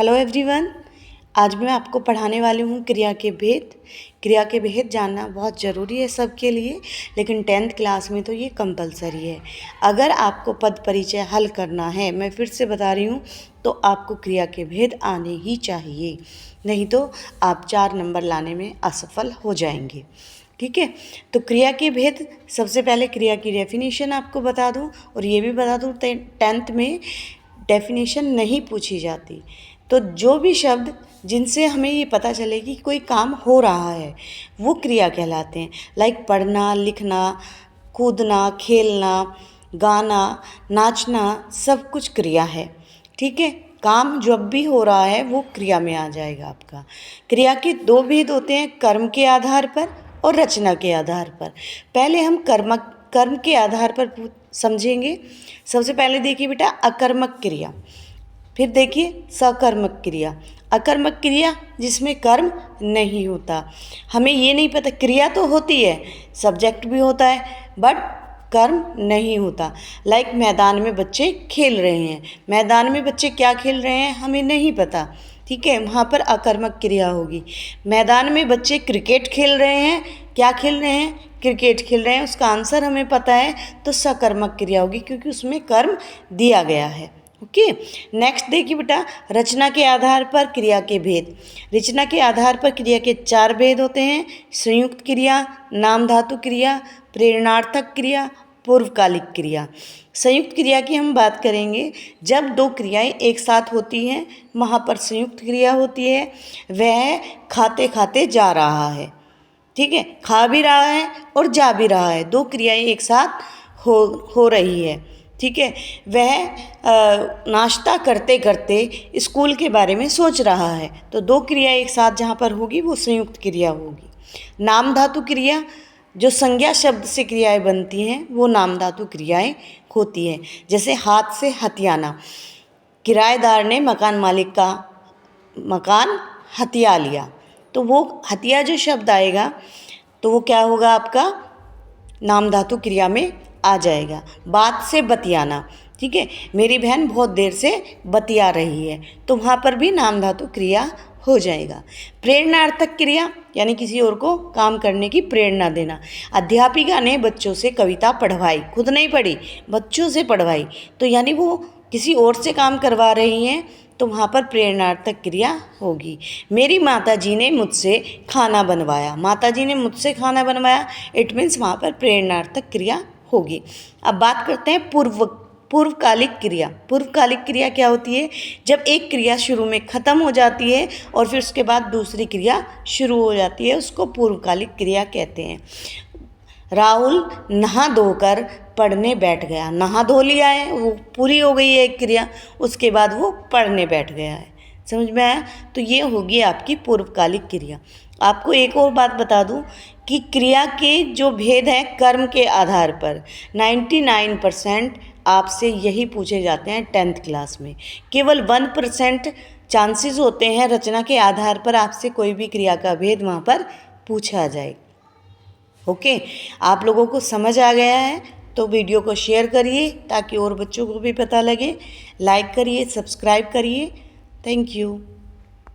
Hello everyone. आज मैं आपको पढ़ाने वाली हूँ क्रिया के भेद। क्रिया के भेद जानना बहुत ज़रूरी है सबके लिए, लेकिन 10th क्लास में तो ये कंपलसरी है। अगर आपको पद परिचय हल करना है, मैं फिर से बता रही हूँ, तो आपको क्रिया के भेद आने ही चाहिए, नहीं तो आप 4 नंबर लाने में असफल हो जाएंगे। ठीक है, तो क्रिया के भेद, सबसे पहले क्रिया की डेफिनेशन आपको बता दूं, और ये भी बता दूं 10th में डेफिनेशन नहीं पूछी जाती। तो जो भी शब्द जिनसे हमें ये पता चले कि कोई काम हो रहा है वो क्रिया कहलाते हैं। लाइक पढ़ना, लिखना, कूदना, खेलना, गाना, नाचना, सब कुछ क्रिया है। ठीक है, काम जब भी हो रहा है वो क्रिया में आ जाएगा आपका। क्रिया के 2 भेद होते हैं, कर्म के आधार पर और रचना के आधार पर। पहले हम कर्म के आधार पर समझेंगे। सबसे पहले देखिए बेटा, अकर्मक क्रिया, फिर देखिए सकर्मक क्रिया। अकर्मक क्रिया जिसमें कर्म नहीं होता, हमें ये नहीं पता, क्रिया तो होती है, सब्जेक्ट भी होता है, बट कर्म नहीं होता। लाइक मैदान में बच्चे खेल रहे हैं, मैदान में बच्चे क्या खेल रहे हैं हमें नहीं पता। ठीक है, वहाँ पर अकर्मक क्रिया होगी। मैदान में बच्चे क्रिकेट खेल रहे हैं, क्या खेल रहे हैं, क्रिकेट खेल रहे हैं, उसका आंसर हमें पता है, तो सकर्मक क्रिया होगी, क्योंकि उसमें कर्म दिया गया है। ओके, नेक्स्ट देखिए बेटा, रचना के आधार पर क्रिया के भेद। रचना के आधार पर क्रिया के 4 भेद होते हैं, संयुक्त क्रिया, नाम धातु क्रिया, प्रेरणार्थक क्रिया, पूर्वकालिक क्रिया। संयुक्त क्रिया की हम बात करेंगे, जब 2 क्रियाएं एक साथ होती हैं वहाँ पर संयुक्त क्रिया होती है। वह खाते खाते जा रहा है, ठीक है, खा भी रहा है और जा भी रहा है, 2 क्रियाएं एक साथ हो रही है। ठीक है, वह नाश्ता करते करते स्कूल के बारे में सोच रहा है, तो 2 क्रिया एक साथ जहाँ पर होगी वो संयुक्त क्रिया होगी। नाम धातु क्रिया, जो संज्ञा शब्द से क्रियाएं बनती हैं वो नाम धातु क्रियाएं होती हैं। जैसे हाथ से हथियाना, किराएदार ने मकान मालिक का मकान हथिया लिया, तो वो हथिया जो शब्द आएगा तो वो क्या होगा आपका, नाम धातु क्रिया में आ जाएगा। बात से बतियाना, ठीक है, मेरी बहन बहुत देर से बतिया रही है, तो वहाँ पर भी नाम धातु क्रिया हो जाएगा। प्रेरणार्थक क्रिया, यानी किसी और को काम करने की प्रेरणा देना। अध्यापिका ने बच्चों से कविता पढ़वाई, खुद नहीं पढ़ी, बच्चों से पढ़वाई, तो यानी वो किसी और से काम करवा रही हैं, तो वहाँ पर प्रेरणार्थक क्रिया होगी। मेरी माताजी ने मुझसे खाना बनवाया, माताजी ने मुझसे खाना बनवाया, इट मीन्स वहाँ पर प्रेरणार्थक क्रिया होगी। अब बात करते हैं पूर्वकालिक क्रिया। पूर्वकालिक क्रिया क्या होती है, जब एक क्रिया शुरू में ख़त्म हो जाती है और फिर उसके बाद दूसरी क्रिया शुरू हो जाती है, उसको पूर्वकालिक क्रिया कहते हैं। राहुल नहा धोकर पढ़ने बैठ गया, नहा धो लिया है, वो पूरी हो गई है एक क्रिया, उसके बाद वो पढ़ने बैठ गया है। समझ में आया? तो ये होगी आपकी पूर्वकालिक क्रिया। आपको एक और बात बता दूं कि क्रिया के जो भेद हैं कर्म के आधार पर 99% आपसे यही पूछे जाते हैं 10th क्लास में। केवल 1% चांसेस होते हैं रचना के आधार पर आपसे कोई भी क्रिया का भेद वहाँ पर पूछा जाए। ओके, आप लोगों को समझ आ गया है तो वीडियो को शेयर करिए ताकि और बच्चों को भी पता लगे। लाइक करिए, सब्सक्राइब करिए। Thank you.